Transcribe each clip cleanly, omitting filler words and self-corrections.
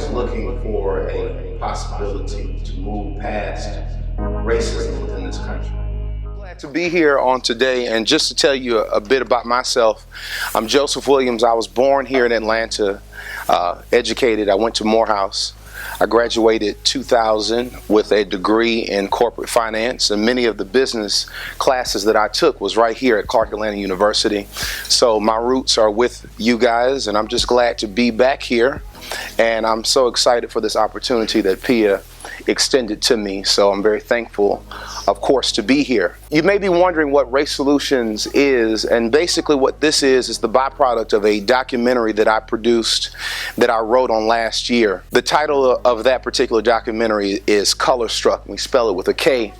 is looking for a possibility to move past racism within this country. Glad to be here on today, and just to tell you a bit about myself, I'm Joseph Williams. I was born here in Atlanta, educated. I went to Morehouse. I graduated 2000 with a degree in corporate finance, and many of the business classes that I took was right here at Clark Atlanta University. So my roots are with you guys, and I'm just glad to be back here. And I'm so excited for this opportunity that Pia extended to me. So I'm very thankful, of course, to be here. You may be wondering what Race Solutions is, and basically what this is the byproduct of a documentary that I produced, that I wrote on last year. The title of that particular documentary is Color Struck. We spell it with a K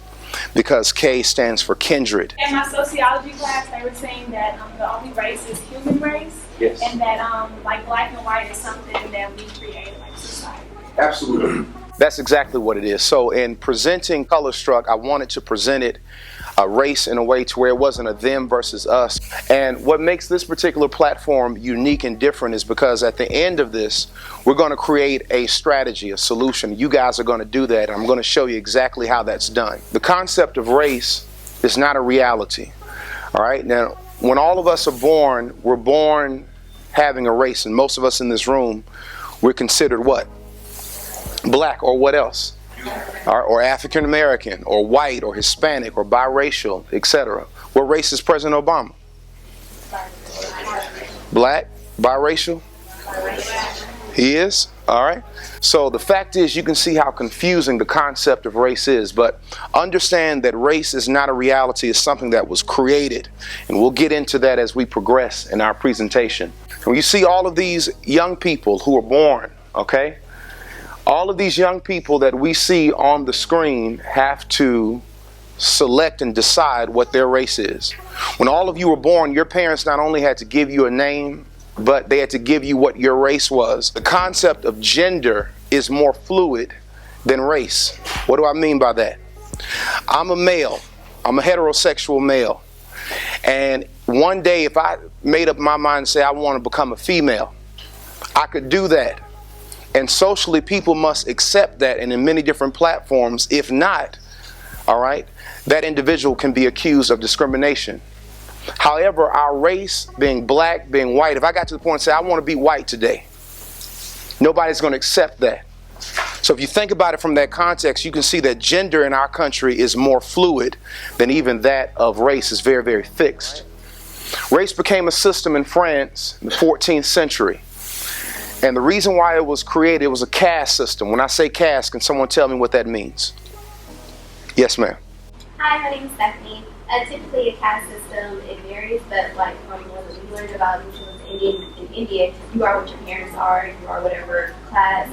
because K stands for kindred. In my sociology class, they were saying that the only race is human race. Yes. And that like black and white is something that we create like society. Absolutely. That's exactly what it is. So in presenting Color Struck, I wanted to present it race in a way to where it wasn't a them versus us. And what makes this particular platform unique and different is because at the end of this, we're going to create a strategy, a solution. You guys are going to do that. I'm going to show you exactly how that's done. The concept of race is not a reality. All right. Now, when all of us are born, we're born having a race, and most of us in this room, we're considered what? Black, or what else? Or African American, or white, or Hispanic, or biracial, etc. What race is President Obama? Black? Biracial? He is? All right. So the fact is, you can see how confusing the concept of race is, but understand that race is not a reality. It's something that was created, and we'll get into that as we progress in our presentation. When you see all of these young people who are born, okay, all of these young people that we see on the screen have to select and decide what their race is. When all of you were born, your parents not only had to give you a name, but they had to give you what your race was. The concept of gender is more fluid than race. What do I mean by that? I'm a male. I'm a heterosexual male. And one day, if I made up my mind and say I want to become a female, I could do that. And socially, people must accept that, and in many different platforms. If not, all right, that individual can be accused of discrimination. However, our race, being black, being white, if I got to the point and say, I want to be white today, nobody's going to accept that. So if you think about it from that context, you can see that gender in our country is more fluid than even that of race. Is very, very fixed. Race became a system in France in the 14th century. And the reason why it was created, it was a caste system. When I say caste, can someone tell me what that means? Yes, ma'am. Hi, my name is Stephanie. Typically a caste system, it varies, but like from what we learned about in India, you are what your parents are, you are whatever class,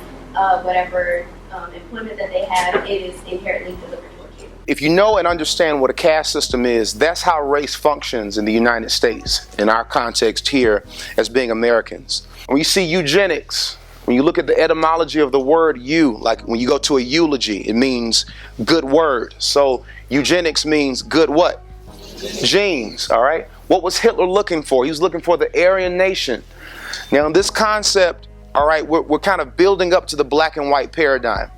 whatever employment that they have, it is inherently delivered towards you. If you know and understand what a caste system is, that's how race functions in the United States, in our context here as being Americans. When you see eugenics, when you look at the etymology of the word "eu," like when you go to a eulogy, it means good word. So eugenics means good what? Genes, all right? What was Hitler looking for? He was looking for the Aryan nation. Now, in this concept, all right, we're kind of building up to the black and white paradigm.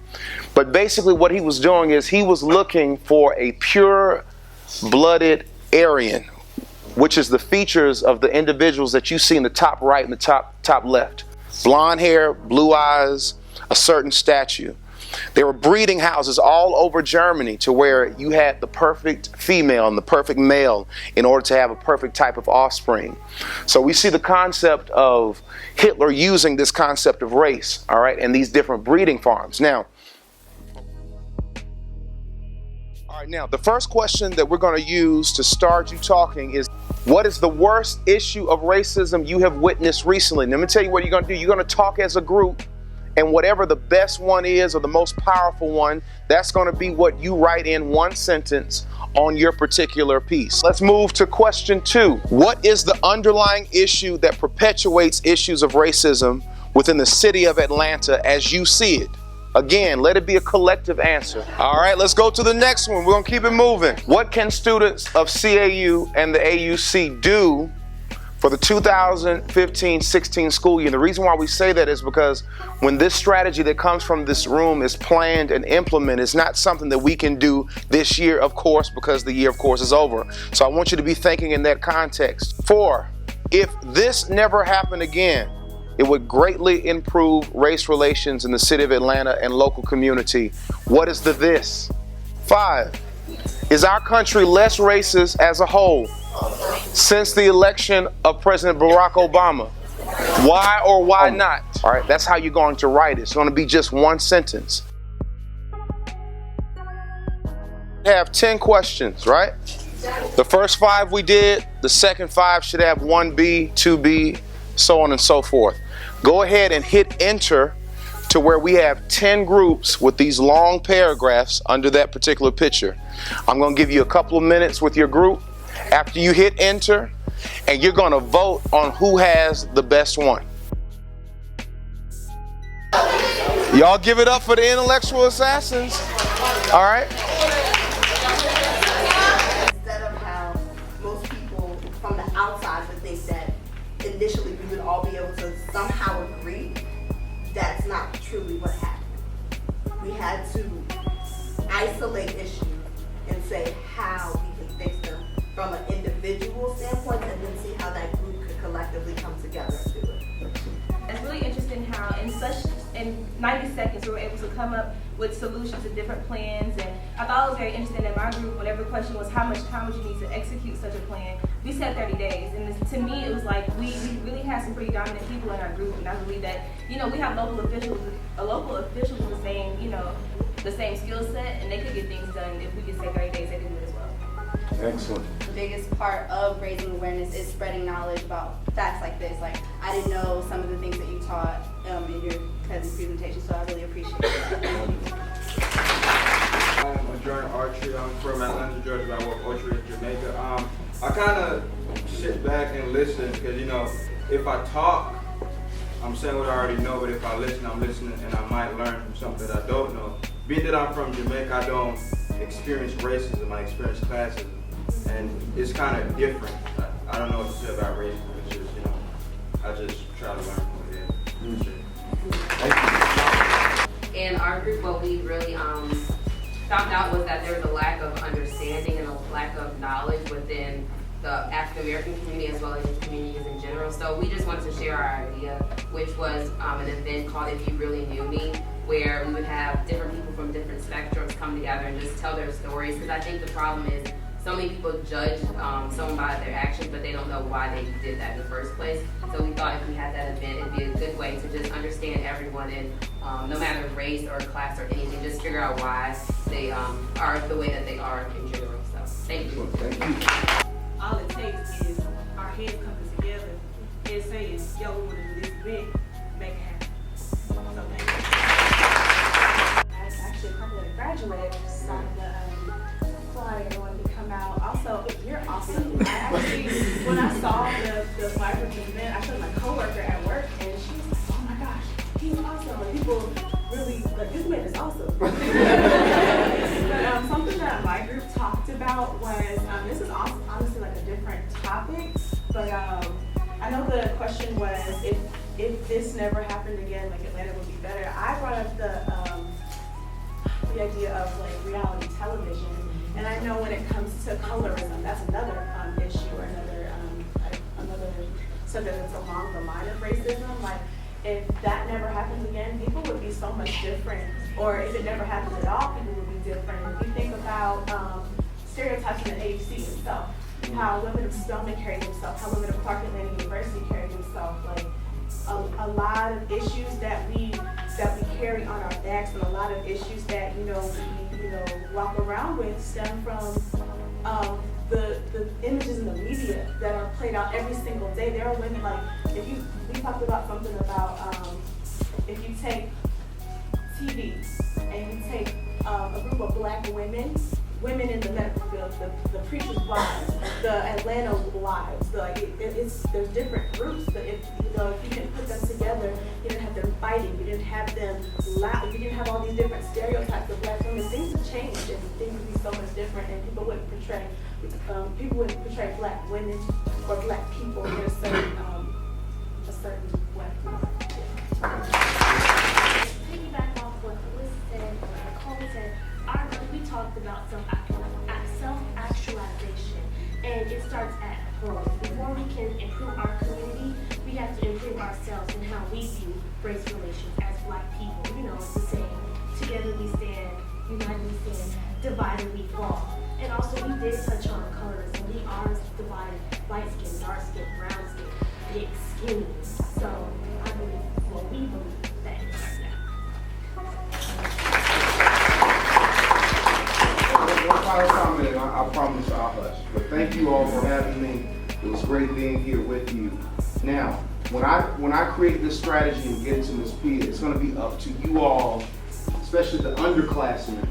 But basically what he was doing is he was looking for a pure-blooded Aryan, which is the features of the individuals that you see in the top right and the top left. Blonde hair, blue eyes, a certain stature. There were breeding houses all over Germany to where you had the perfect female and the perfect male in order to have a perfect type of offspring. So we see the concept of Hitler using this concept of race, all right, and these different breeding farms. Now, Now, the first question that we're going to use to start you talking is, what is the worst issue of racism you have witnessed recently? And let me tell you what you're going to do. You're going to talk as a group, and whatever the best one is or the most powerful one, that's going to be what you write in one sentence on your particular piece. Let's move to question 2. What is the underlying issue that perpetuates issues of racism within the city of Atlanta as you see it? Again, let it be a collective answer. All right, let's go to the next one. We're going to keep it moving. What can students of CAU and the AUC do for the 2015-16 school year. And the reason why we say that is because when this strategy that comes from this room is planned and implemented, it's not something that we can do this year, of course, because the year, of course, is over. So I want you to be thinking in that context. 4, if this never happened again, it would greatly improve race relations in the city of Atlanta and local community. What is the this? 5, is our country less racist as a whole since the election of President Barack Obama? Why or why not? All right, that's how you're going to write it. It's going to be just one sentence. We have 10 questions, right? The first 5 we did, the second 5 should have 1B, 2B, so on and so forth. Go ahead and hit enter to where we have 10 groups with these long paragraphs under that particular picture. I'm going to give you a couple of minutes with your group after you hit enter, and you're going to vote on who has the best one. Y'all give it up for the intellectual assassins. All right. Instead of how most people from the outside would think that initially we would all be able to somehow agree, that's not truly what happened. We had to isolate issues and say how we can fix them from an individual standpoint, and then see how that group could collectively come together and do it. It's really interesting how in 90 seconds we were able to come up with solutions and different plans, and I thought it was very interesting in my group, whenever the question was how much time would you need to execute such a plan, we said 30 days, and to me it was like we really had some pretty dominant people in our group, and I believe that, you know, we have local officials with the same, you know, the same skill set, and they could get things done. If we could say 30 days, they could do it as well. Excellent. The biggest part of raising awareness is spreading knowledge about facts like this. Like, I didn't know some of the things that you taught in your cousin's presentation, so I really appreciate that. I'm Jordan Archery. I'm from Atlanta, Georgia, but I work archery in Jamaica. I kind of sit back and listen because, you know, if I talk, I'm saying what I already know, but if I listen, I'm listening and I might learn from something that I don't know. Being that I'm from Jamaica, I don't experience racism, I experience classism. And it's kind of different. I don't know what to say about racism. It's just, you know, I just try to learn from it. In our group, what we really found out was that there was a lack of understanding and a lack of knowledge within the African American community as well as the communities in general. So we just wanted to share our idea, which was an event called If You Really Knew Me, where we would have different people from different spectrums come together and just tell their stories. Because I think the problem is so many people judge someone by their actions, but they don't know why they did that in the first place. So we thought if we had that event, it'd be a good way to just understand everyone, and no matter race or class or anything, just figure out why they are the way that they are in general. So thank you. All it takes is our heads coming together and saying, yo, we want to do this big, make it happen. So thank you. I actually probably graduated, so I wanted to come out. Also, you're awesome. I actually, when I saw the flyer for the event, I showed my coworker at work, and she was like, "Oh my gosh, he's awesome!" Like, people really like, this man is awesome. But something that my group talked about was this is honestly like a different topic, but I know the question was if this never happened again, like Atlanta would be better. I brought up the idea of like reality television. And I know when it comes to colorism, that's another issue or another subject that's along the line of racism. Like, if that never happens again, people would be so much different. Or if it never happens at all, people would be different. If you think about stereotypes in the AUC itself, how women of Spelman carry themselves, how women of Clark Atlanta University carry themselves, like a lot of issues that we carry on our backs, and a lot of issues that we walk around with stem from the images in the media that are played out every single day. There are women, like, we talked about something about if you take TV and you take a group of black women in the medical field, the preacher's wives, the Atlanta wives, there's different groups, but if you didn't put them together, you didn't have them fighting, you didn't have them loud, you didn't have all these different stereotypes of black women, things would change and things would be so much different, and people wouldn't portray black women for black people in a certain way. Piggyback off what Alyssa said or Nicole said, we talked about self-actualization, and it starts at home. Before we can improve our community, we have to improve ourselves and how we view race relations as black people. You know, it's the saying, together we stand, united we stand, divided we fall. And also we did touch on colorism. We are divided, light skin, dark skin, brown skin, thick, skinny. So I believe, well, we believe that it starts now. One final comment, and I promise I'll hush. But thank you all for having me. It was great being here with you. Now, when I create this strategy and get it to Ms. Pia, it's going to be up to you all, especially the underclassmen,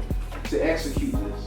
to execute this.